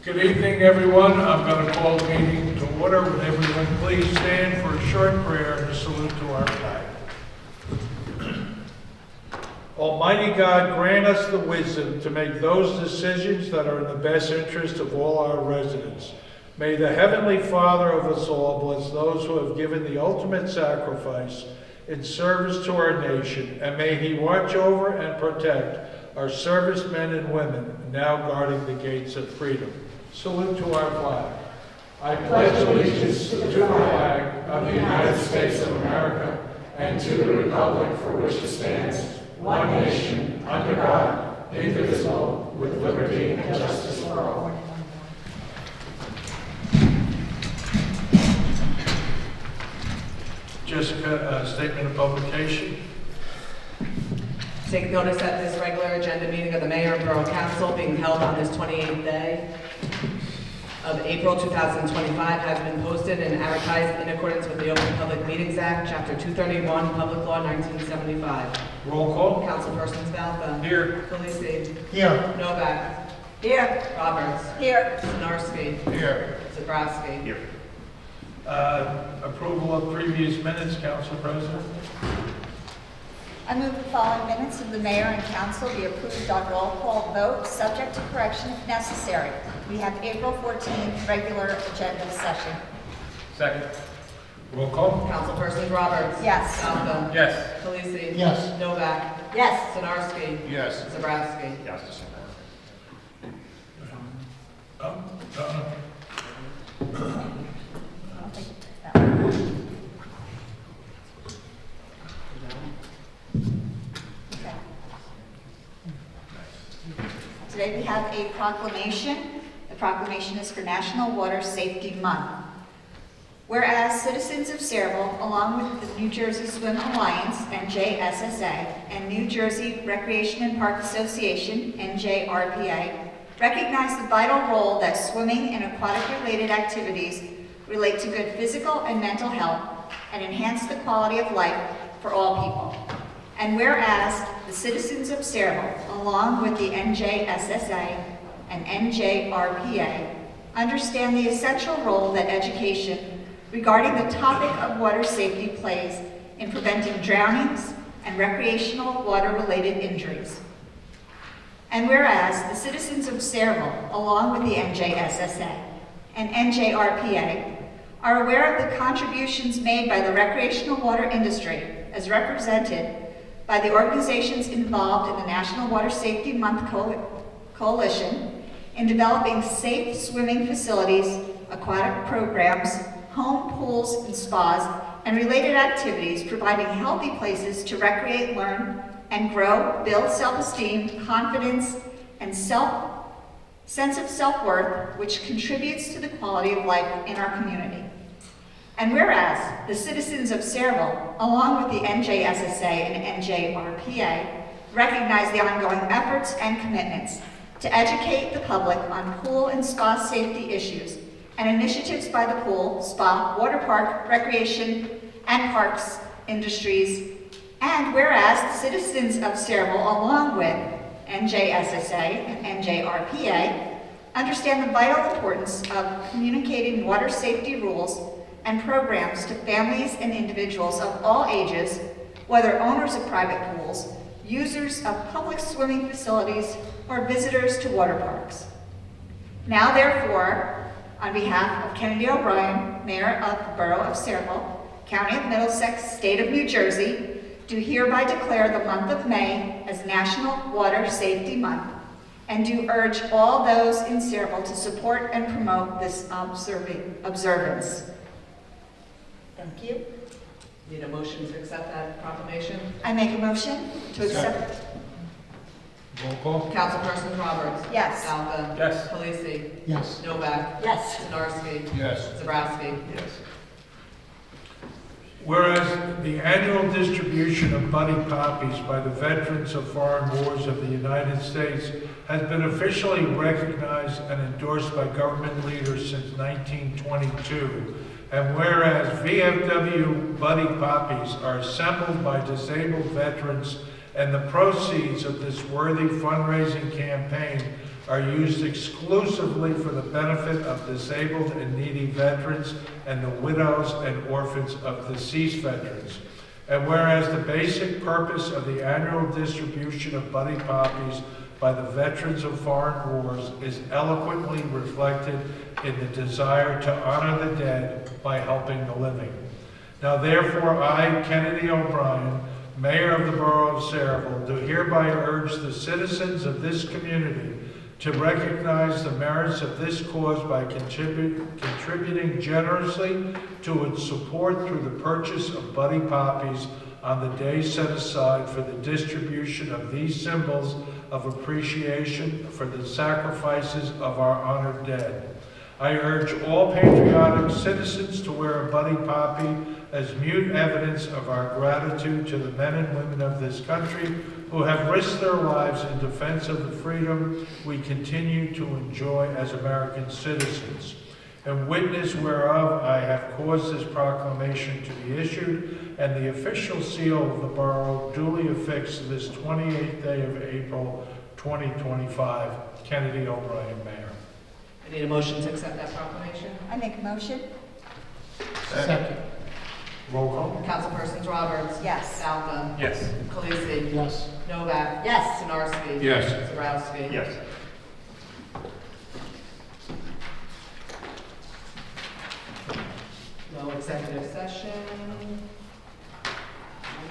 Good evening, everyone. I'm going to call the meeting to order. Would everyone please stand for a short prayer and a salute to our flag. Almighty God, grant us the wisdom to make those decisions that are in the best interest of all our residents. May the Heavenly Father of us all bless those who have given the ultimate sacrifice in service to our nation, and may He watch over and protect our servicemen and women now guarding the gates of freedom. Salute to our flag. I pledge allegiance to the flag of the United States of America and to the republic for which it stands, one nation, under God, indivisible, with liberty and justice for all. Jessica, statement of publication. Take notice that this regular agenda meeting of the Mayor and Borough Council being held on this 28th day of April 2025 has been posted and advertised in accordance with the Open Public Meetings Act, Chapter 231, Public Law 1975. Roll call. Councilpersons Valpa. Here. Felici. Here. Novak. Here. Roberts. Here. Sinarski. Here. Zabrowski. Here. Approval of previous minutes, Council President. I move the following minutes of the mayor and council be approved on roll call vote, subject to correction if necessary. We have April 14th regular agenda session. Second. Roll call. Councilpersons Roberts. Yes. Valpa. Yes. Felici. Yes. Novak. Yes. Sinarski. Yes. Zabrowski. Yes. Okay. Today we have a proclamation. The proclamation is for National Water Safety Month. Whereas citizens of Sayreville, along with the New Jersey Swim Alliance, NJSSA, and New Jersey Recreation and Park Association, NJRPA, recognize the vital role that swimming and aquatic-related activities relate to good physical and mental health and enhance the quality of life for all people. And whereas the citizens of Sayreville, along with the NJSSA and NJRPA, understand the essential role that education regarding the topic of water safety plays in preventing drownings and recreational water-related injuries. And whereas the citizens of Sayreville, along with the NJSSA and NJRPA, are aware of the contributions made by the recreational water industry as represented by the organizations involved in the National Water Safety Month Coalition in developing safe swimming facilities, aquatic programs, home pools and spas, and related activities, providing healthy places to recreate, learn, and grow, build self-esteem, confidence, and sense of self-worth, which contributes to the quality of life in our community. And whereas the citizens of Sayreville, along with the NJSSA and NJRPA, recognize the ongoing efforts and commitments to educate the public on pool and spa safety issues and initiatives by the pool, spa, water park, recreation, and parks industries. And whereas the citizens of Sayreville, along with NJSSA and NJRPA, understand the vital importance of communicating water safety rules and programs to families and individuals of all ages, whether owners of private pools, users of public swimming facilities, or visitors to water parks. Now, therefore, on behalf of Kennedy O'Brien, Mayor of the Borough of Sayreville, County of Middlesex, State of New Jersey, do hereby declare the month of May as National Water Safety Month, and do urge all those in Sayreville to support and promote this observance. Thank you. Need a motion to accept that proclamation? I make a motion to accept. Roll call. Councilpersons Roberts. Yes. Valpa. Yes. Felici. Yes. Novak. Yes. Sinarski. Yes. Zabrowski. Yes. Whereas the annual distribution of money copies by the veterans of foreign wars of the United States has been officially recognized and endorsed by government leaders since 1922, and whereas VFW buddy copies are assembled by disabled veterans and the proceeds of this worthy fundraising campaign are used exclusively for the benefit of disabled and needy veterans and the widows and orphans of deceased veterans. And whereas the basic purpose of the annual distribution of Buddy Poppies by the veterans of foreign wars is eloquently reflected in the desire to honor the dead by helping the living. Now therefore I, Kennedy O'Brien, Mayor of the Borough of Sayreville, do hereby urge the citizens of this community to recognize the merits of this cause by contributing generously to its support through the purchase of Buddy Poppies on the day set aside for the distribution of these symbols of appreciation for the sacrifices of our honored dead. I urge all patriotic citizens to wear a Buddy Poppy as mute evidence of our gratitude to the men and women of this country who have risked their lives in defense of the freedom we continue to enjoy as American citizens. In witness whereof I have caused this proclamation to be issued, and the official seal of the borough duly affixed this 28th day of April 2025. Kennedy O'Brien, Mayor. I need a motion to accept that proclamation. I make a motion? Second. Roll call. Councilpersons Roberts. Yes. Falcon. Yes. Khaleesi. Yes. Novak. Yes. Sinarski. Yes. Zarowski. Yes. No executive session.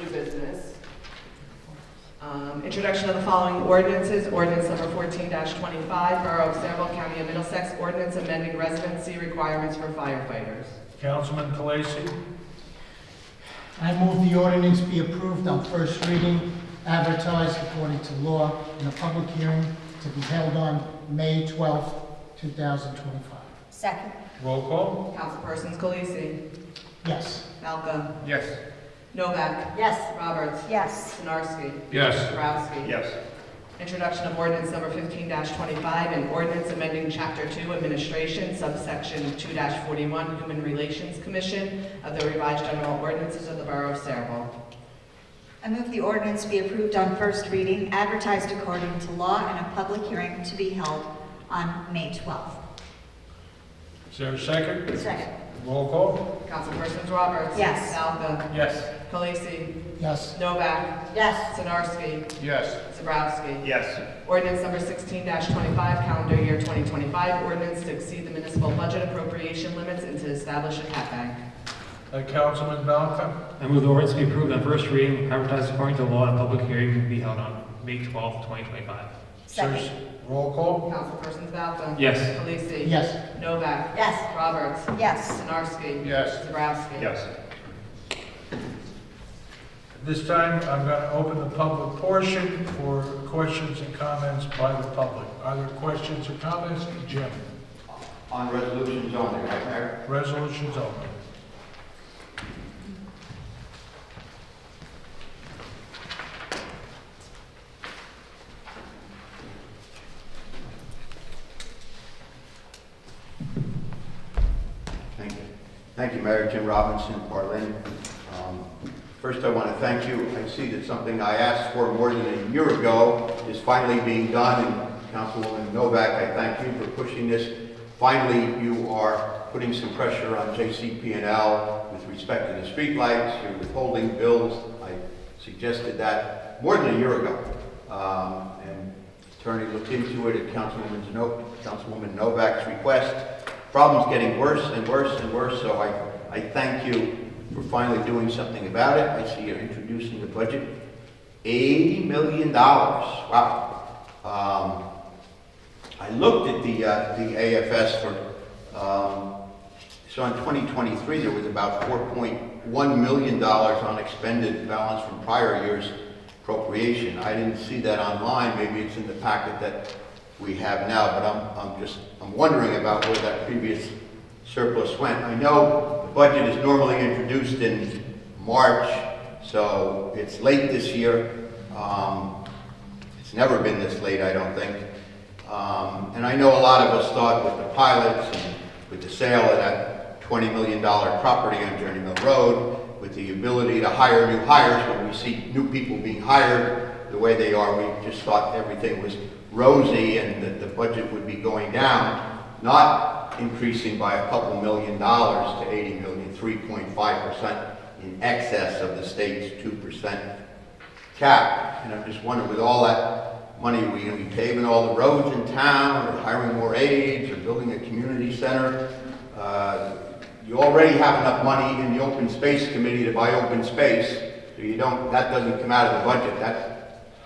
New business. Introduction of the following ordinances. Ordinance number 14-25, Borough of Sayreville, County of Middlesex. Ordinance amending residency requirements for firefighters. Councilman Khaleesi. I move the ordinance be approved on first reading, advertised according to law, in a public hearing to be held on May 12th, 2025. Second. Roll call. Councilpersons Khaleesi. Yes. Malcolm. Yes. Novak. Yes. Roberts. Yes. Sinarski. Yes. Zarowski. Yes. Introduction of ordinance number 15-25, and ordinance amending Chapter 2 Administration, subsection 2-41 Human Relations Commission of the revised general ordinances of the Borough of Sayreville. I move the ordinance be approved on first reading, advertised according to law, and a public hearing to be held on May 12th. Is there a second? Second. Roll call. Councilpersons Roberts. Yes. Falcon. Yes. Khaleesi. Yes. Novak. Yes. Sinarski. Yes. Zarowski. Yes. Ordinance number 16-25, calendar year 2025, ordinance to exceed the municipal budget appropriation limits and to establish a cap bank. Councilman Malcolm. I move the ordinance be approved on first reading, advertised according to law, and a public hearing will be held on May 12th, 2025. Second. Roll call. Councilpersons Falcon. Yes. Khaleesi. Yes. Novak. Yes. Roberts. Yes. Sinarski. Yes. Zarowski. Yes. This time, I'm going to open the public portion for questions and comments by the public. Are there questions or comments? Jim. On resolutions only, right, Mayor? Resolutions open. Thank you. Thank you, Mayor. Jim Robinson, Portland. First, I want to thank you. I see that something I asked for more than a year ago is finally being done, and Councilwoman Novak, I thank you for pushing this. Finally, you are putting some pressure on JCP&L with respect to the streetlights. You're withholding bills. I suggested that more than a year ago. And the attorney looked into it at Councilwoman Novak's request. Problem's getting worse and worse and worse, so I thank you for finally doing something about it. I see you're introducing the budget. $80 million. Wow. I looked at the AFS for, so in 2023 there was about $4.1 million unexpended balance from prior year's appropriation. I didn't see that online. Maybe it's in the packet that we have now, but I'm wondering about where that previous surplus went. I know the budget is normally introduced in March, so it's late this year. It's never been this late, I don't think. And I know a lot of us thought with the pilots and with the sale of that $20 million property on Journey Mill Road, with the ability to hire new hires when we see new people being hired, the way they are, we just thought everything was rosy and that the budget would be going down, not increasing by a couple $1 million to 80 million, 3.5% in excess of the state's 2% cap. And I'm just wondering, with all that money, are we going to be paving all the roads in town, or hiring more aides, or building a community center? You already have enough money in the open space committee to buy open space, so you don't, that doesn't come out of the budget,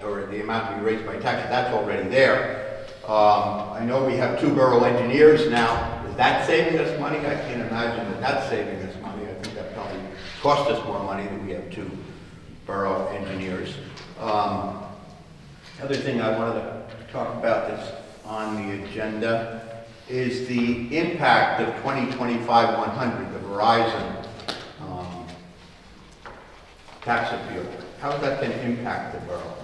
or the amount to be raised by taxes, that's already there. I know we have 2 borough engineers now. Is that saving us money? I can't imagine that that's saving us money. I think that probably cost us more money than we have 2 borough engineers. Other thing I wanted to talk about that's on the agenda is the impact of 2025-100, the Verizon tax appeal. How is that going to impact the borough?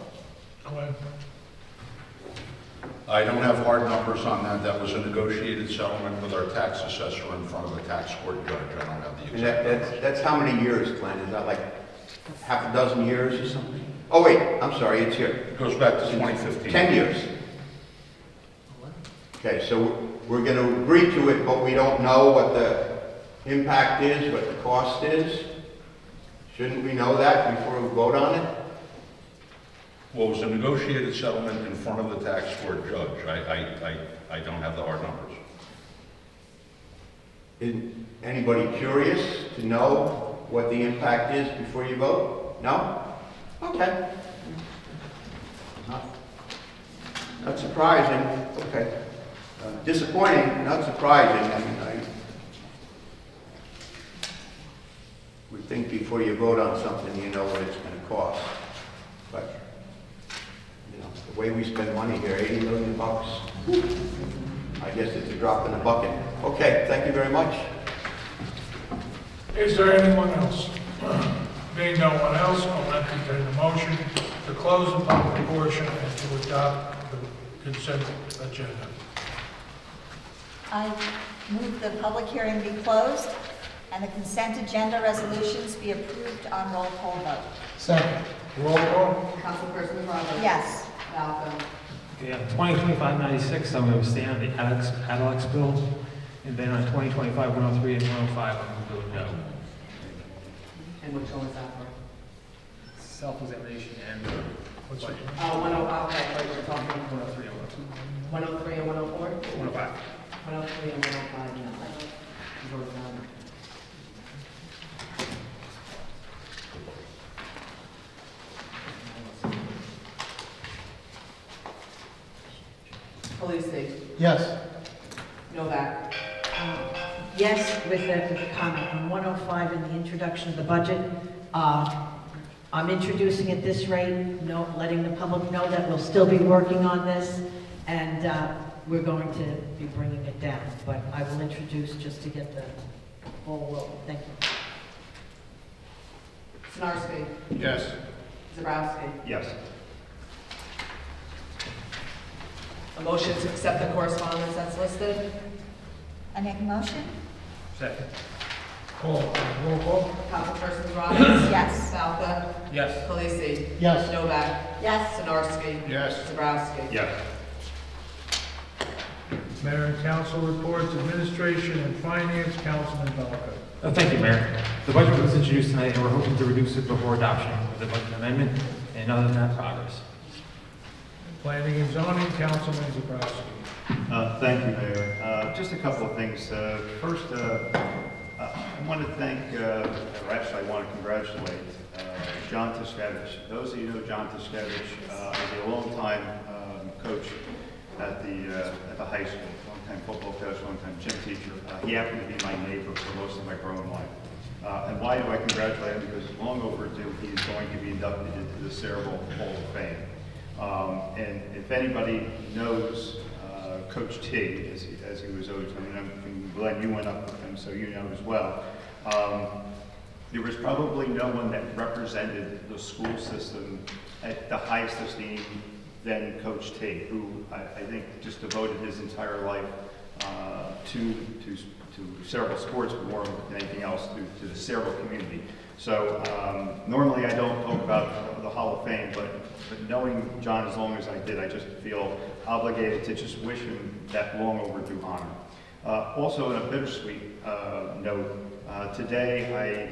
I don't have hard numbers on that. That was a negotiated settlement with our tax assessor in front of the tax court judge. I don't have the And exact. that's how many years, Glenn? Is that like half a dozen years or something? Oh, wait, I'm sorry, it's here. It goes back to 2015. 10 years. Okay, so we're going to agree to it, but we don't know what the impact is, what the cost is. Shouldn't we know that before we vote on it? Well, it was a negotiated settlement in front of the tax court judge. I don't have the hard numbers. Is anybody curious to know what the impact is before you vote? No? Okay. Not surprising. Okay. Disappointing, not surprising. I mean, I would think before you vote on something, you know what it's going to cost. But, you know, the way we spend money here, $80 million, I guess it's a drop in the bucket. Okay, thank you very much. Is there anyone else? Being no one else, I'll entertain a motion to close the public portion and to adopt the consent agenda. I move the public hearing be closed and the consent agenda resolutions be approved on roll call vote. Second. Roll call? Councilperson Robert? Yes. Malcolm? Okay, on 2025-96, I'm going to abstain on the Alex bill, and then on 2025-103 and 105, I'm going to vote no. And which one was that for? Self-examination and what's it? Oh, 10, okay, what you're talking, 103 and 103 and 104? 105. 103 and 105, no. You voted no. Police, Yes. Novak? Yes, with a comment on 105 in the introduction of the budget. I'm introducing at this rate, letting the public know that we'll still be working on this, and we're going to be bringing it down. But I will introduce just to get the ball rolling. Thank you. Snarski? Yes. Zabrowski? Yes. A motion to accept the correspondence that's listed? I make a motion? Second. Roll call? Councilperson Roberts? Yes. Malka? Yes. Polisi? Yes. Novak? Yes. Sinarski? Yes. Zabrowski? Yes. Mayor and council reports, administration and finance, Councilman Balko. Thank you, Mayor. The budget was introduced tonight, and we're hoping to reduce it before adoption with the budget amendment, and other than that, progress. Planning and zoning, Councilman Zabrowski. Thank you, Mayor. Just a couple of things. First, I want to thank, or actually I want to congratulate John Tiskevich. Those of you who know John Tiskevich is a long-time coach at the high school, long-time football coach, long-time gym teacher. He happened to be my neighbor for most of my growing life. And why do I congratulate him? Because it's long overdue. He's going to be inducted into the Sayreville Hall of Fame. And if anybody knows Coach T, as he was always, I mean, Glenn, you went up with him, so you know as well. There was probably no one that represented the school system at the highest esteem than Coach T, who I think just devoted his entire life to Sayreville sports more than anything else, to the Sayreville community. So normally I don't talk about the Hall of Fame, but knowing John as long as I did, I just feel obligated to just wish him that long overdue honor. Also, in a bittersweet note, today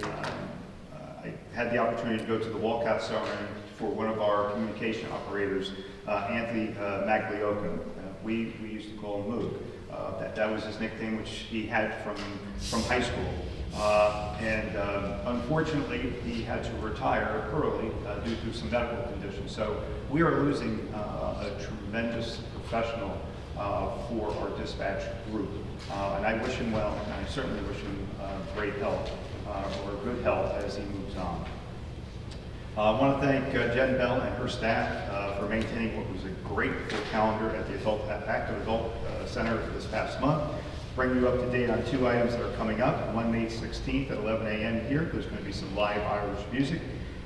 I had the opportunity to go to the walkout ceremony for one of our communication operators, Anthony Maglioka. We used to call him Moog. That was his nickname, which he had from high school. Unfortunately, he had to retire early due to some medical conditions. So we are losing a tremendous professional for our dispatch group. And I wish him well, and I certainly wish him great health, or good health as he moves on. I want to thank Jen Bell and her staff for maintaining what was a great full calendar at the Active Adult Center this past month. Bring you up to date on 2 items that are coming up. One, May 16th at 11 a.m. here. There's going to be some live Irish music.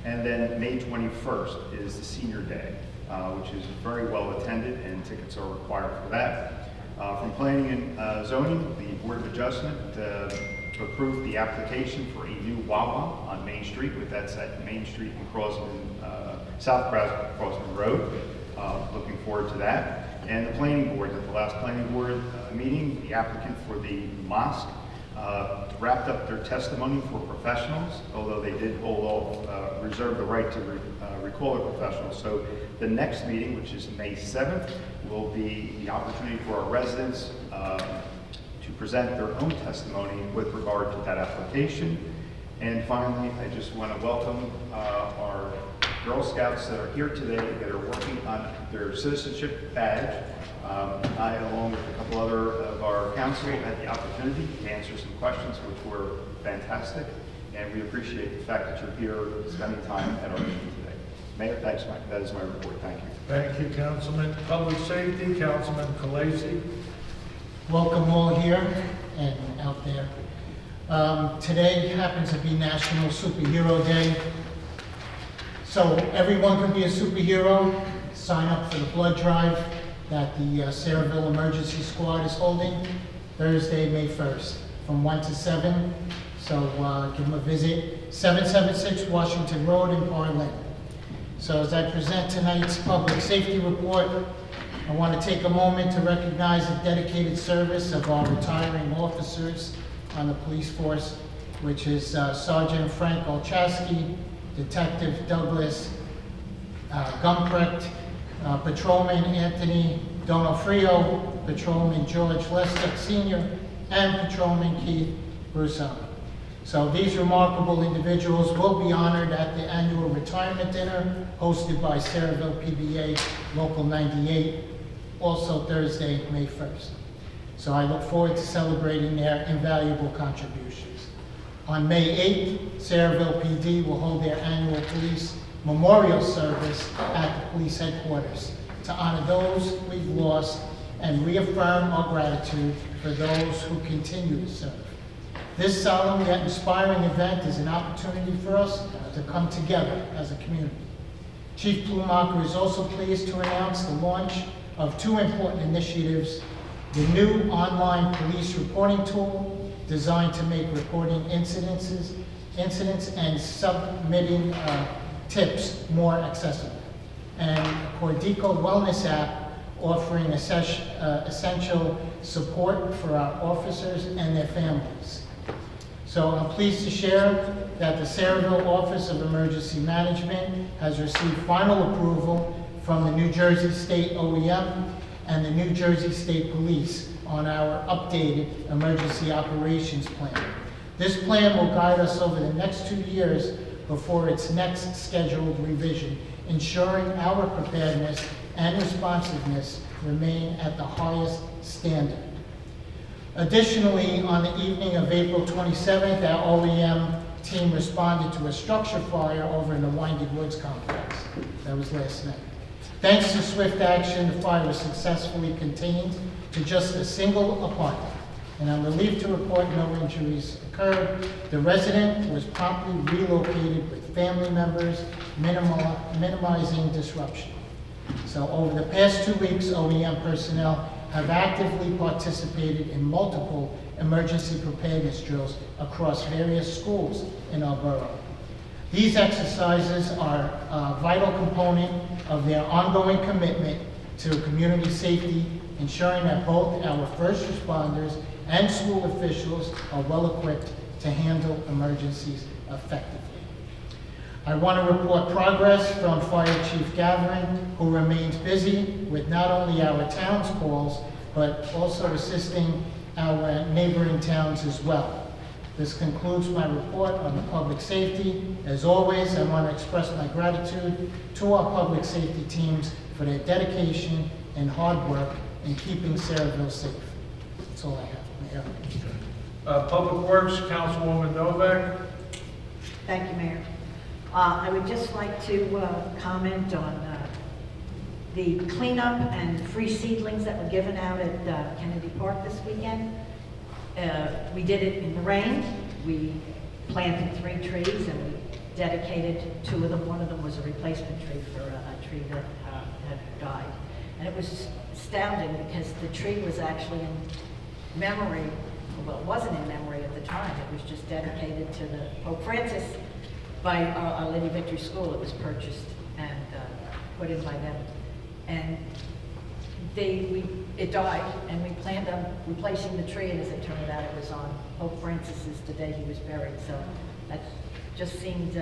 And then May 21st is the Senior Day, which is very well attended, and tickets are required for that. From Planning and Zoning, the Board of Adjustment approved the application for a new Wawa on Main Street, that's at Main Street and South Crossman Road. Looking forward to that. And the Planning Board, at the last Planning Board meeting, the applicant for the mosque wrapped up their testimony for professionals, although they did hold off, reserve the right to recall a professional. So the next meeting, which is May 7th, will be the opportunity for our residents to present their own testimony with regard to that application. And finally, I just want to welcome our Girl Scouts that are here today that are working on their citizenship badge. I, along with a couple other of our council, had the opportunity to answer some questions which were fantastic, and we appreciate the fact that you're here spending time at our meeting today. Mayor, that is my report. Thank you. Thank you, Councilman. Public Safety, Councilman Khaleesi. Welcome all here and out there. Today happens to be National Superhero Day. So everyone can be a superhero. Sign up for the blood drive that the Sayreville Emergency Squad is holding Thursday, May 1st, from 1 to 7. So give them a visit, 776 Washington Road in Borough. So as I present tonight's public safety report, I want to take a moment to recognize the dedicated service of our retiring officers on the police force, which is Sergeant Frank Olchaski, Detective Douglas Gumprecht, Patrolman Anthony Donofrio, Patrolman George Lestick Sr., and Patrolman Keith Russo. So these remarkable individuals will be honored at the annual retirement dinner hosted by Sayreville PBA Local 98, also Thursday, May 1st. So I look forward to celebrating their invaluable contributions. On May 8th, Sayreville PD will hold their annual police memorial service at the police headquarters to honor those we've lost and reaffirm our gratitude for those who continue to serve. This solemn yet inspiring event is an opportunity for us to come together as a community. Chief Plumacher is also pleased to announce the launch of 2 important initiatives: the new online police reporting tool designed to make reporting incidents and submitting tips more accessible, and a Cordico Wellness app offering essential support for our officers and their families. So I'm pleased to share that the Sayreville Office of Emergency Management has received final approval from the New Jersey State OEM and the New Jersey State Police on our updated emergency operations plan. This plan will guide us over the next 2 years before its next scheduled revision, ensuring our preparedness and responsiveness remain at the highest standard. Additionally, on the evening of April 27th, our OEM team responded to a structure fire over in the Winding Woods complex. That was last night. Thanks to swift action, the fire was successfully contained to just a single apartment, and I'm relieved to report no injuries occurred. The resident was promptly relocated with family members, minimizing disruption. So over the past 2 weeks, OEM personnel have actively participated in multiple emergency preparedness drills across various schools in our borough. These exercises are a vital component of their ongoing commitment to community safety, ensuring that both our first responders and school officials are well equipped to handle emergencies effectively. I want to report progress from Fire Chief Gavin, who remains busy with not only our town's calls, but also assisting our neighboring towns as well. This concludes my report on the public safety. As always, I want to express my gratitude to our public safety teams for their dedication and hard work in keeping Sayreville safe. That's all I have, Mayor. Public Works, Councilwoman Novak. Thank you, Mayor. I would just like to comment on the cleanup and free seedlings that were given out at Kennedy Park this weekend. We did it in the rain. We planted 3 trees and we dedicated 2 of them. One of them was a replacement tree for a tree that had died. And it was astounding because the tree was actually in memory, well, it wasn't in memory at the time. It was just dedicated to the Pope Francis by Our Lady Victory School. It was purchased and put in by them. And it died, and we planned on replacing the tree, and as it turned out, it was on Pope Francis's the day he was buried. So that just seemed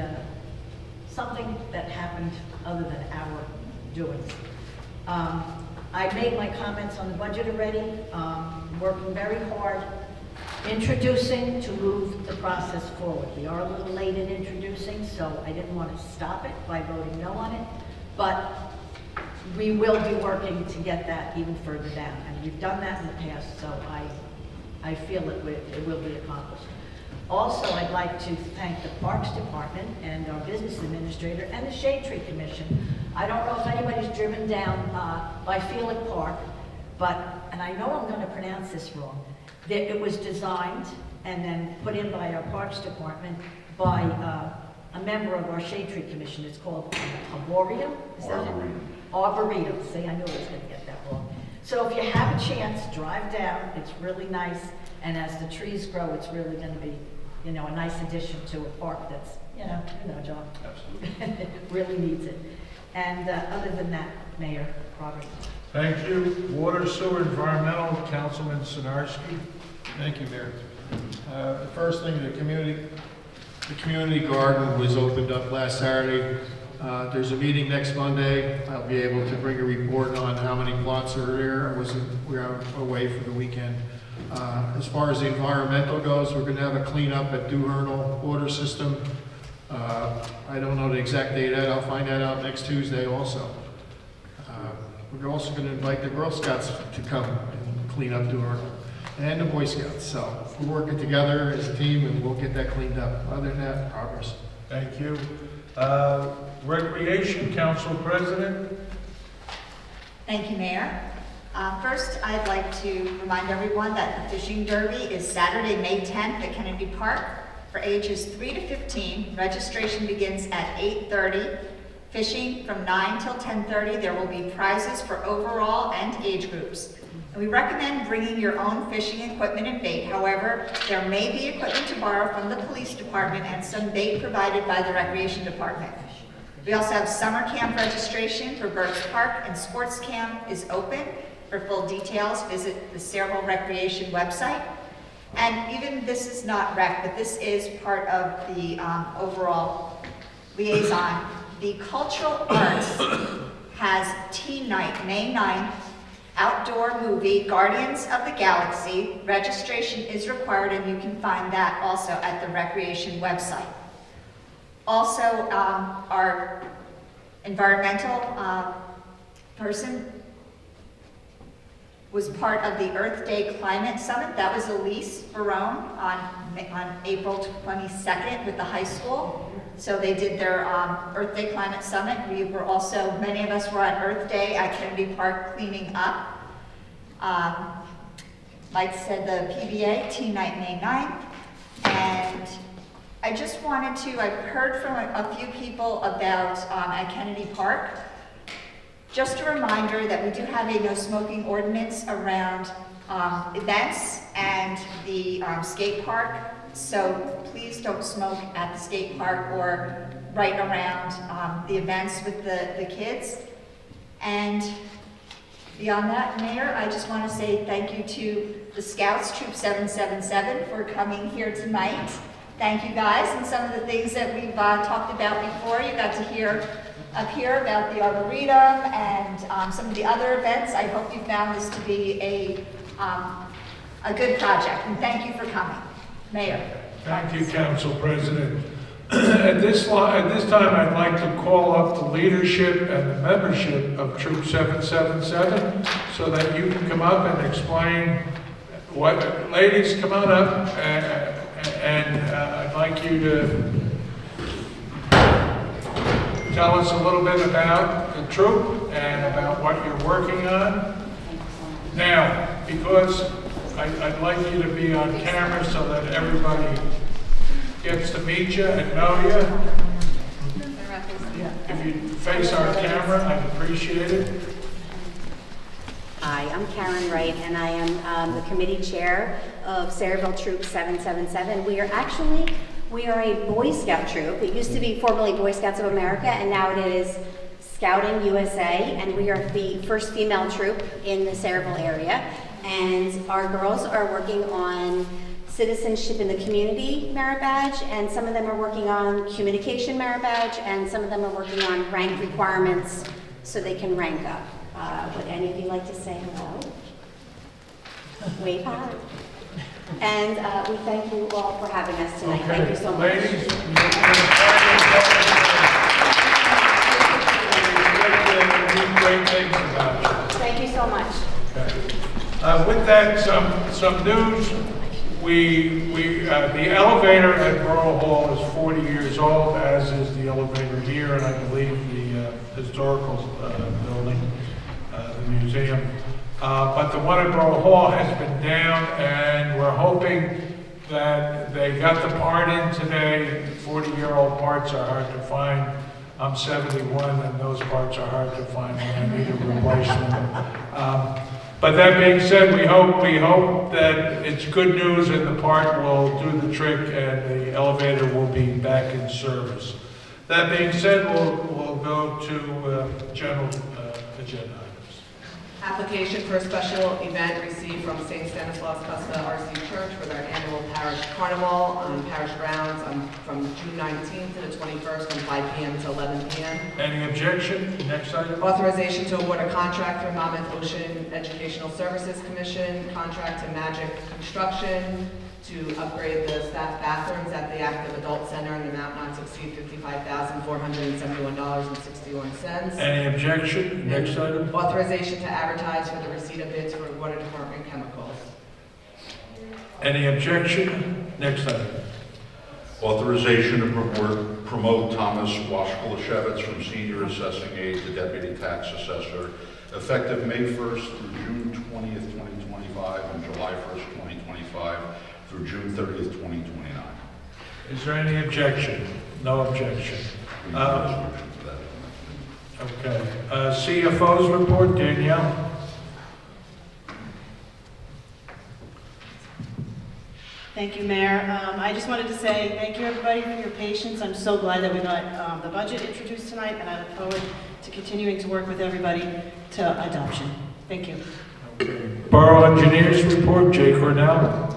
something that happened other than our doings. I made my comments on the budget already, working very hard, introducing to move the process forward. We are a little late in introducing, so I didn't want to stop it by voting no on it, but we will be working to get that even further down. And we've done that in the past, so I feel it will be accomplished. Also, I'd like to thank the Parks Department and our business administrator and the Shade Tree Commission. I don't know if anybody's driven down by Field Park, and I know I'm going to pronounce this wrong. It was designed and then put in by our Parks Department by a member of our Shade Tree Commission. It's called Arboretum. Is that it? Arboretum. See, I knew I was going to get that wrong. So if you have a chance, drive down. It's really nice. And as the trees grow, it's really going to be, a nice addition to a park that's, John. Absolutely. Really needs it. And other than that, Mayor Roberts. Thank you. Water, Sewer, Environmental, Councilman Sinarski. Thank you, Mayor. The first thing, the community garden was opened up last Saturday. There's a meeting next Monday. I'll be able to bring a report on how many plots are there. We were away for the weekend. As far as the environmental goes, we're going to have a cleanup at Duvernal water system. I don't know the exact date yet. I'll find that out next Tuesday also. We're also going to invite the Girl Scouts to come and clean up Duvernal, and the Boy Scouts. So we're working together as a team, and we'll get that cleaned up. Other than that, progress. Thank you. Recreation, Council President. Thank you, Mayor. First, I'd like to remind everyone that the Fishing Derby is Saturday, May 10th at Kennedy Park. For ages 3 to 15, registration begins at 8:30. Fishing from 9 till 10:30. There will be prizes for overall and age groups. And we recommend bringing your own fishing equipment and bait. However, there may be equipment to borrow from the police department and some bait provided by the recreation department. We also have summer camp registration for Burks Park, and sports camp is open. For full details, visit the Sayreville Recreation website. And even this is not rec, but this is part of the overall liaison. The Cultural Arts has tea night, May 9th, outdoor movie, Guardians of the Galaxy. Registration is required, and you can find that also at the Recreation website. Also, our environmental person was part of the Earth Day Climate Summit. That was Elise Barone on April 22nd with the high school. So they did their Earth Day Climate Summit. We were also, many of us were on Earth Day at Kennedy Park cleaning up. Like said, the PBA, Teen Night, May 9th. And I just wanted to, I've heard from a few people about at Kennedy Park. Just a reminder that we do have a no smoking ordinance around events and the skate park so please don't smoke at the skate park or right around the events with the kids. And beyond that, Mayor, I just want to say thank you to the Scouts, Troop 777, for coming here tonight. Thank you guys, and some of the things that we've talked about before, you got to hear up here about the Arboretum and some of the other events. I hope you found this to be a good project, and thank you for coming. Mayor. Thank you, Council President. At this time, I'd like to call up the leadership and the membership of Troop 777 so that you can come up and explain what, ladies, come on up, and I'd like you to tell us a little bit about the troop and about what you're working on. Now, because I'd like you to be on camera so that everybody gets to meet you and know you. If you face our camera, I'd appreciate it. Hi, I'm Karen Wright, and I am the committee chair of Sayreville Troop 777. We are a Boy Scout troop. It used to be formerly Boy Scouts of America, and now it is Scouting USA, and we are the first female troop in the Sayreville area. And our girls are working on Citizenship in the Community merit badge, and some of them are working on Communication merit badge, and some of them are working on rank requirements so they can rank up. Would any of you like to say hello? Wave hi. And we thank you all for having us tonight. Okay. Thank you so much. Ladies, you great things about you. Thank you so much. Okay. With that, some news. The elevator at Borough Hall is 40 years old, as is the elevator here, and I believe the historical building, the museum. But the one at Borough Hall has been down, and we're hoping that they got the part in today. 40-year-old parts are hard to find. I'm 71, and those parts are hard to find when I need a replacement. But that being said, we hope that it's good news and the part will do the trick and the elevator will be back in service. That being said, we'll go to general agenda items. Application for a special event received from St. Stanislaus Custa RC Church for their annual parish carnival on parish grounds from June 19th to the 21st from 5 p.m. to 11 p.m. Any objection? Next item. Authorization to award a contract for Monmouth Ocean Educational Services Commission, contract to Magic Construction to upgrade the staff bathrooms at the Active Adult Center in an amount not to exceed $55,471.61. Any objection? Next item. Authorization to advertise for the receipt of bids for water department chemicals. Any objection? Next item. Authorization to promote Thomas Washkulashevitz from senior assessing aide to deputy tax assessor, effective May 1st through June 20th, 2025, and July 1st, 2025, through June 30th, 2029. Is there any objection? No objection. We need a resolution for that. Okay. CFO's report, Danielle. Thank you, Mayor. I just wanted to say thank you, everybody, for your patience. I'm so glad that we got the budget introduced tonight, and I look forward to continuing to work with everybody to adoption. Thank you. Okay. Borough Engineers report, Jay Cornell.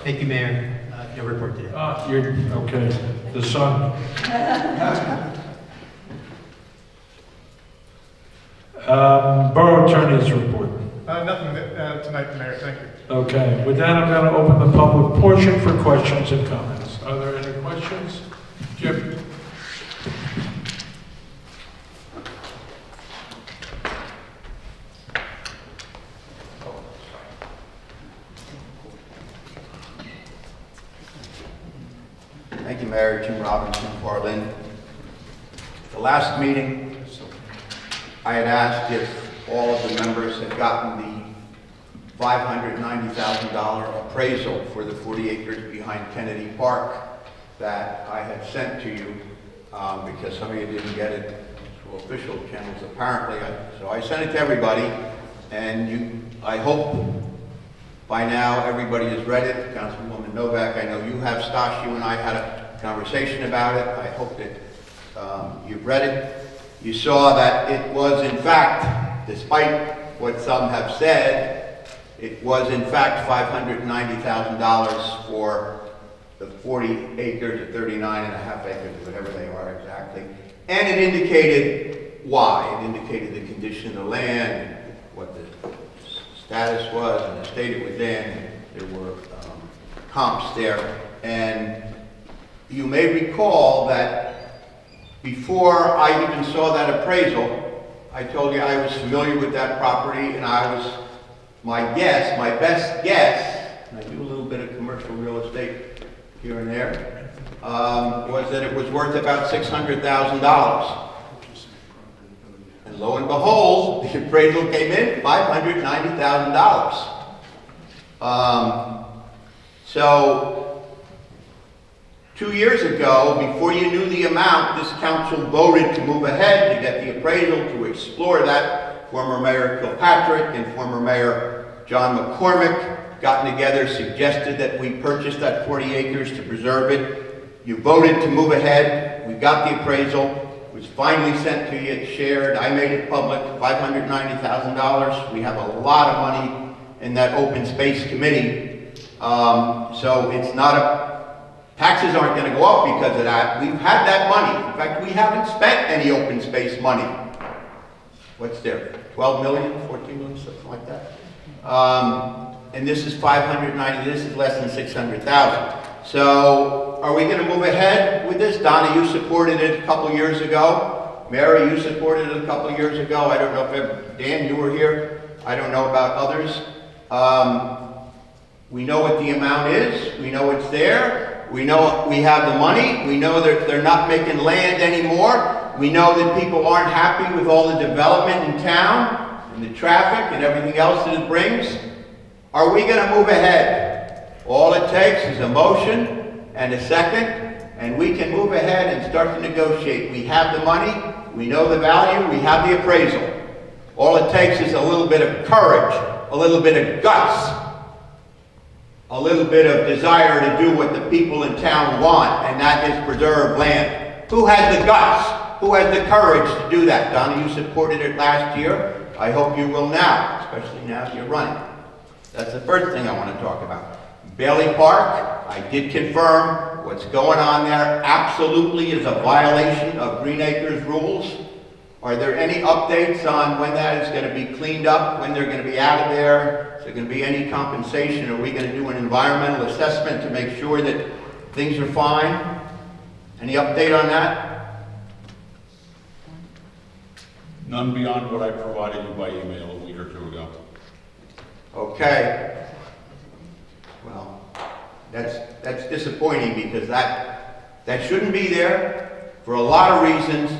Thank you, Mayor. No report today. You're, okay, the sun. Borough Attorney's report. Nothing tonight, Mayor, thank you. Okay, with that, I'm going to open the public portion for questions and comments. Are there any questions? Jim? Thank you, Mayor. Jim Robinson, Portland. The last meeting, I had asked if all of the members had gotten the $590,000 appraisal for the 40 acres behind Kennedy Park that I had sent to you, because some of you didn't get it through official channels apparently. So I sent it to everybody, and I hope By now, everybody has read it. Councilwoman Novak, I know you have. Stash, you and I had a conversation about it. I hope that you've read it. You saw that it was, in fact, despite what some have said, it was, in fact, $590,000 for the 40 acres or 39 and a half acres, whatever they are exactly. And it indicated why. It indicated the condition of the land, what the status was, and the state it was in. There were comps there. And you may recall that before I even saw that appraisal, I told you I was familiar with that property, and my best guess, and I do a little bit of commercial real estate here and there, was that it was worth about $600,000. And lo and behold, the appraisal came in $590,000. So 2 years ago, before you knew the amount, this council voted to move ahead to get the appraisal, to explore that. Former Mayor Kilpatrick and former Mayor John McCormick got together, suggested that we purchase that 40 acres to preserve it. You voted to move ahead. We got the appraisal. It was finally sent to you. It's shared. I made it public, $590,000. We have a lot of money in that open space committee. So it's not taxes aren't going to go up because of that. We've had that money. In fact, we haven't spent any open space money. What's there? 12 million, 14 million, something like that. And this is 590, this is less than 600,000. So are we going to move ahead with this? Donna, you supported it a couple years ago. Mary, you supported it a couple years ago. I don't know if Dan, you were here. I don't know about others. We know what the amount is. We know it's there. We know we have the money. We know that they're not making land anymore. We know that people aren't happy with all the development in town and the traffic and everything else that it brings. Are we going to move ahead? All it takes is a motion and a second, and we can move ahead and start to negotiate. We have the money. We know the value. We have the appraisal. All it takes is a little bit of courage, a little bit of guts, a little bit of desire to do what the people in town want, and that is preserve land. Who has the guts? Who has the courage to do that? Donna, you supported it last year. I hope you will now, especially now that you're running. That's the first thing I want to talk about. Bailey Park, I did confirm what's going on there absolutely is a violation of Green Acres rules. Are there any updates on when that is going to be cleaned up, when they're going to be out of there? Is there going to be any compensation? Are we going to do an environmental assessment to make sure that things are fine? Any update on that? None beyond what I provided you by email a week or two ago. Okay. Well, that's disappointing because that shouldn't be there for a lot of reasons.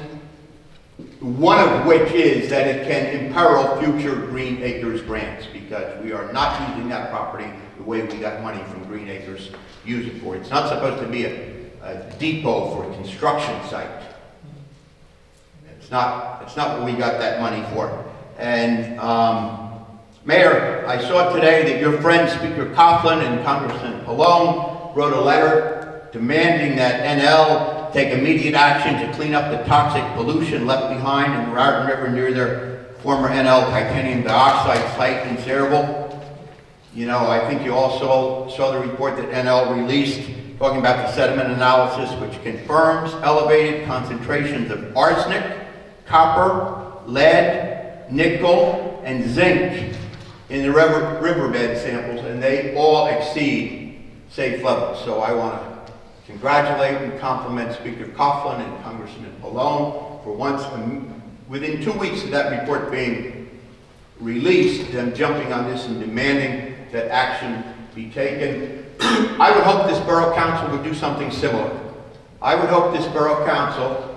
One of which is that it can imperil future Green Acres grants because we are not using that property the way we got money from Green Acres to use it for. It's not supposed to be a depot for a construction site. It's not what we got that money for. And Mayor, I saw today that your friend Speaker Coughlin and Congressman Pallone wrote a letter demanding that NL take immediate action to clean up the toxic pollution left behind in the Raritan River near their former NL titanium dioxide site in Sayreville. You know, I think you also saw the report that NL released talking about the sediment analysis, which confirms elevated concentrations of arsenic, copper, lead, nickel, and zinc in the riverbed samples, and they all exceed safe levels. So I want to congratulate and compliment Speaker Coughlin and Congressman Pallone for once, within 2 weeks of that report being released, them jumping on this and demanding that action be taken. I would hope this Borough Council would do something similar. I would hope this Borough Council,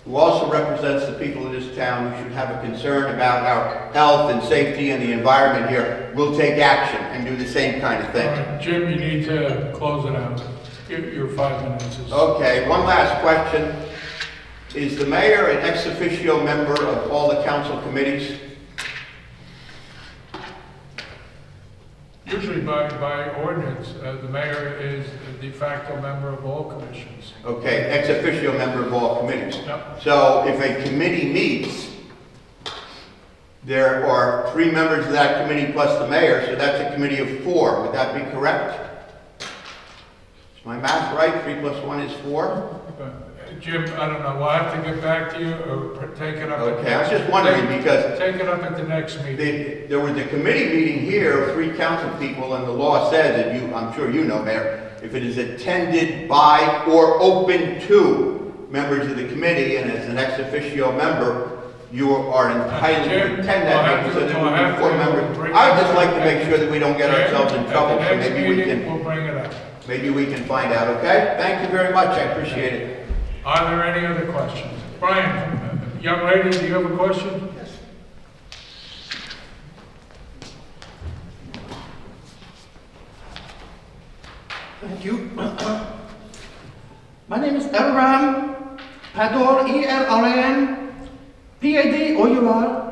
who also represents the people of this town, who should have a concern about our health and safety and the environment here, will take action and do the same kind of thing. All right, Jim, you need to close it out. Your 5 minutes is... Okay, one last question. Is the mayor an ex officio member of all the council committees? Usually by ordinance, the mayor is a de facto member of all commissions. Okay, ex officio member of all committees. Yep. So if a committee meets, there are 3 members of that committee plus the mayor, so that's a committee of 4. Would that be correct? Is my math right? 3 plus 1 is 4? Jim, I don't know, we'll have to get back to you or take it up. Okay, I was just wondering because Take it up at the next meeting. there was a committee meeting here of 3 council people, and the law says, and you, I'm sure you know, Mayor, if it is attended by or open to members of the committee, and as an ex officio member, you are entitled to attend that meeting, so there will be 4 members. I would just like to make sure that we don't get ourselves in trouble, so maybe we can, We'll bring it up. maybe we can find out, okay? Thank you very much, I appreciate it. Are there any other questions? Brian, young lady, do you have a question? Yes. Thank you. My name is Elram Pador, E-L-R-A-N, P-A-D-O-U-R.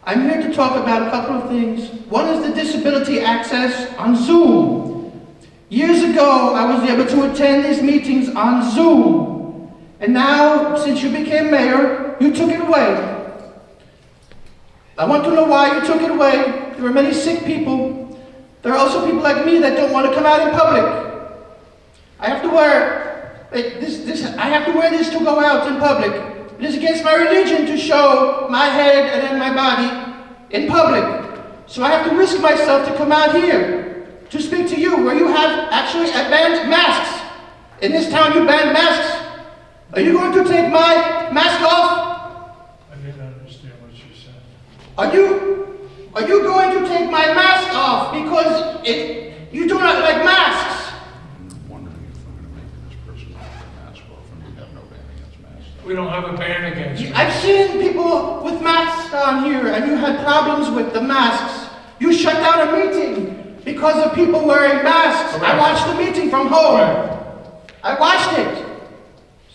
I'm here to talk about a couple of things. One is the disability access on Zoom. Years ago, I was able to attend these meetings on Zoom. And now, since you became mayor, you took it away. I want to know why you took it away. There are many sick people. There are also people like me that don't want to come out in public. I have to wear I have to wear this to go out in public. It is against my religion to show my head and then my body in public. So I have to risk myself to come out here to speak to you, where you have actually banned masks. In this town, you banned masks. Are you going to take my mask off? I didn't understand what you said. Are you going to take my mask off because you do not like masks? I'm wondering if we're going to make this person have their mask off, and we have no ban against masks. We don't have a ban against it. I've seen people with masks on here, and you had problems with the masks. You shut down a meeting because of people wearing masks. Correct. I watched the meeting from home. Correct. I watched it.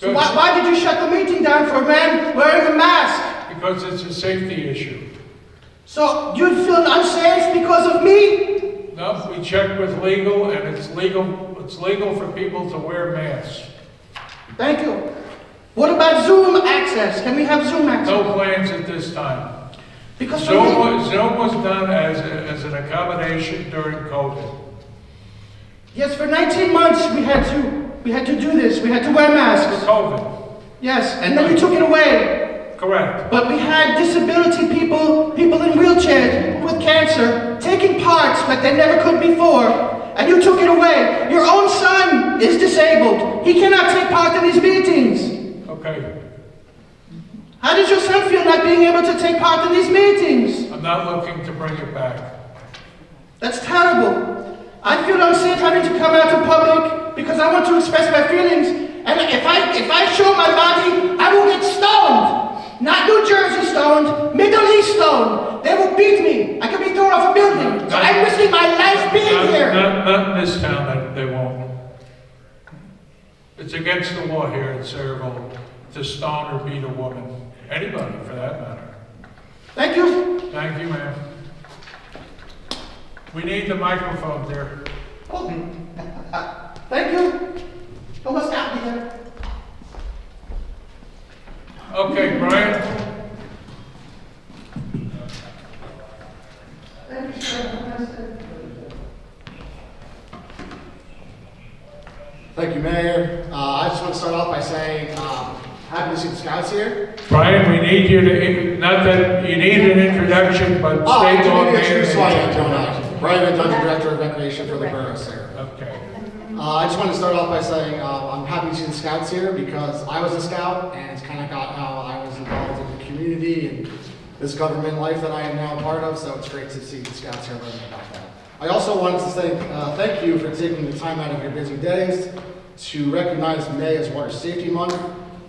So Good. why did you shut the meeting down for a man wearing a mask? Because it's a safety issue. So you feel unsafe because of me? No, we checked with legal, and it's legal for people to wear masks. Thank you. What about Zoom access? Can we have Zoom access? No plans at this time. Because for Zoom me, was done as an accommodation during COVID. yes, for 19 months we had to do this. We had to wear For masks. COVID, Yes, and then you took it away. correct. But we had disability people in wheelchairs, people with cancer, taking parts like they never could before, and you took it away. Your own son is disabled. He cannot take part in these meetings. Okay, How does your son feel not being able to take part in these meetings? I'm not looking to bring it back. That's terrible. I feel unsafe having to come out to public because I want to express my feelings. And if I show my body, I will get stoned. Not New Jersey stoned, Middle East stoned. They will beat me. I could be thrown off a building. So I'm risking my life being here. Not in this town, they won't. It's against the law here in Sayreville to stone or beat a woman. Anybody, for that matter. Thank you. Thank you, ma'am. We need the microphone there. Oh, thank you. Almost got me there. Okay, Brian? Thank you, sir. Thank you, Mayor. I just want to start off by saying, happy to see the scouts here. Brian, we need you to, not that you need an introduction, but state your name. Brian Van Dungeon, Director of Recreation for the Borough, sir. Okay. I just want to start off by saying I'm happy to see the scouts here because I was a scout and it's kind of got how I was involved in the community and this government life that I am now a part of, so it's great to see the scouts here learning about that. I also wanted to say thank you for taking the time out of your busy days to recognize May as Water Safety Month.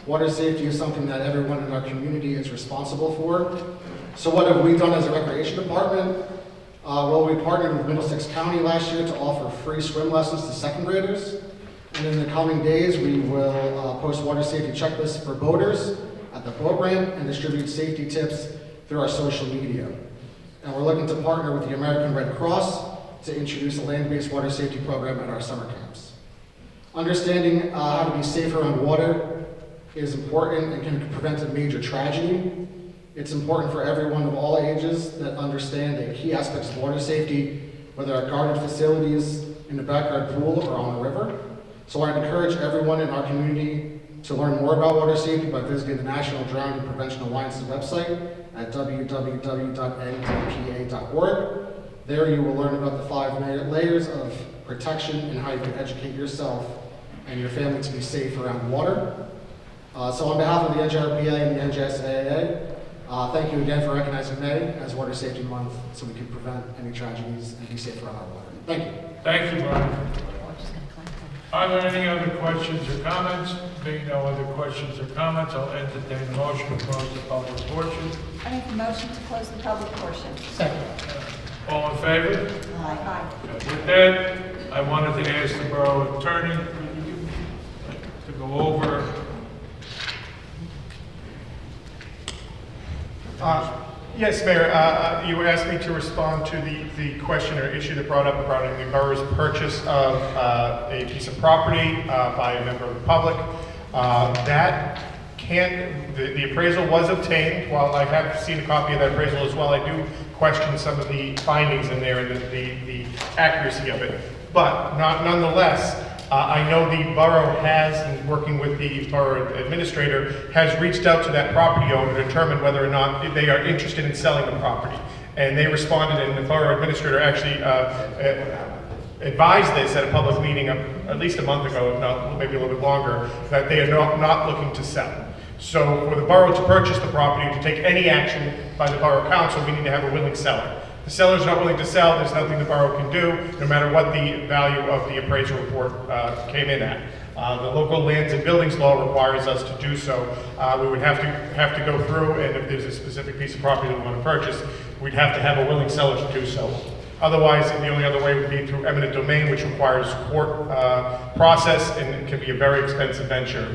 Water safety is something that everyone in our community is responsible for. So what have we done as a recreation department? Well, we partnered with Middlesex County last year to offer free swim lessons to second graders. And in the coming days, we will post water safety checklists for boaters at the boat ramp and distribute safety tips through our social media. And we're looking to partner with the American Red Cross to introduce a land-based water safety program at our summer camps. Understanding how to be safe around water is important and can prevent a major tragedy. It's important for everyone of all ages that understand the key aspects of water safety, whether at guarded facilities, in the backyard pool, or on the river. So I'd encourage everyone in our community to learn more about water safety by visiting the National Drowning Prevention Alliance's website at www.ndpa.org. There you will learn about the 5 layers of protection and how you can educate yourself and your family to be safe around water. So on behalf of the NJRPA and the NJSAA, thank you again for recognizing May as Water Safety Month so we can prevent any tragedies and be safe around our water. Thank you. Thank you, Brian. Are there any other questions or comments? Being no other questions or comments, I'll entertain a motion to close the public portion. I make the motion to close the public portion. Second. All in favor? Aye. With that, I wanted to ask the borough attorney to go over. Yes, Mayor, you asked me to respond to the question or issue that brought up regarding the borough's purchase of a piece of property by a member of the public. The appraisal was obtained. While I have seen a copy of that appraisal as well, I do question some of the findings in there and the accuracy of it. But nonetheless, I know the borough has, in working with the borough administrator, has reached out to that property owner to determine whether or not they are interested in selling the property. And they responded, and the borough administrator actually advised this at a public meeting at least a month ago, if not maybe a little bit longer, that they are not looking to sell. So for the borough to purchase the property, to take any action by the borough council, we need to have a willing seller. The seller's not willing to sell, there's nothing the borough can do, no matter what the value of the appraisal report came in at. The local lands and buildings law requires us to do so. We would have to go through, and if there's a specific piece of property that we want to purchase, we'd have to have a willing seller to do so. Otherwise, the only other way would be through eminent domain, which requires court process, and it can be a very expensive venture.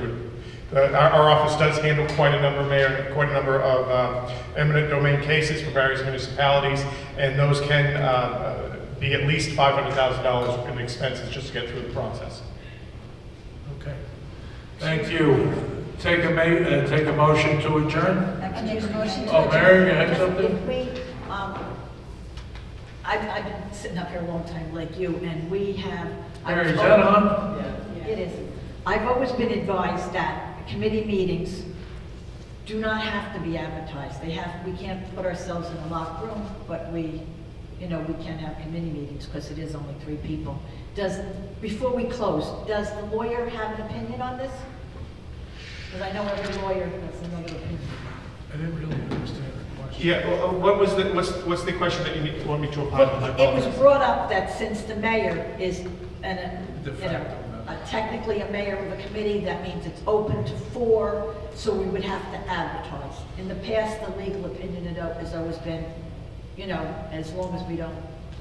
Our office does handle quite a number of eminent domain cases for various municipalities, and those can be at least $500,000 in expenses just to get through the process. Okay. Thank you. Take a motion to adjourn. I make a motion to Oh, Mary, you had something? I've been sitting up here a long time like you, and we have... Mary, is that on? Yeah, it is. I've always been advised that committee meetings do not have to be advertised. We can't put ourselves in a locked room, but we can have committee meetings because it is only 3 people. Before we close, does the lawyer have an opinion on this? Because I know every lawyer has another opinion. I didn't really understand the question. Yeah, what's the question that you want me to apply? It was brought up that since the mayor is technically a mayor of a committee, that means it's open to 4, so we would have to advertise. In the past, the legal opinion has always been, as long as we don't,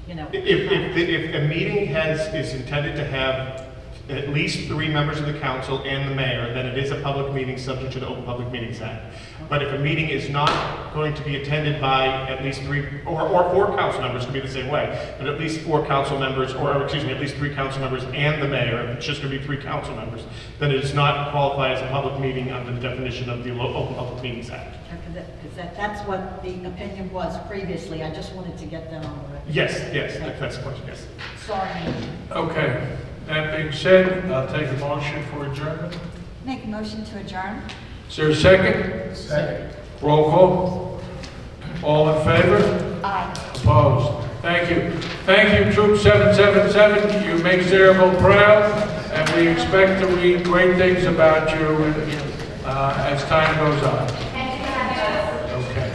If a meeting is intended to have at least 3 members of the council and the mayor, then it is a public meeting subject to the Open Public Meetings Act. But if a meeting is not going to be attended by at least 3 or 4 council members, could be the same way, but at least 4 council members, at least 3 council members and the mayor, if it's just going to be 3 council members, then it does not qualify as a public meeting under the definition of the Open Public Meetings Act. Because that's what the opinion was previously. I just wanted to get that on the record. Yes, that's the question, yes. Sorry. Okay. That being said, I'll take a motion for adjournment. Make a motion to adjourn. Is there a second? Second. Roll call. All in favor? Aye. Opposed? Thank you. Thank you, Troop 777. You make Sayreville proud, and we expect to read great things about you as time goes on. Okay.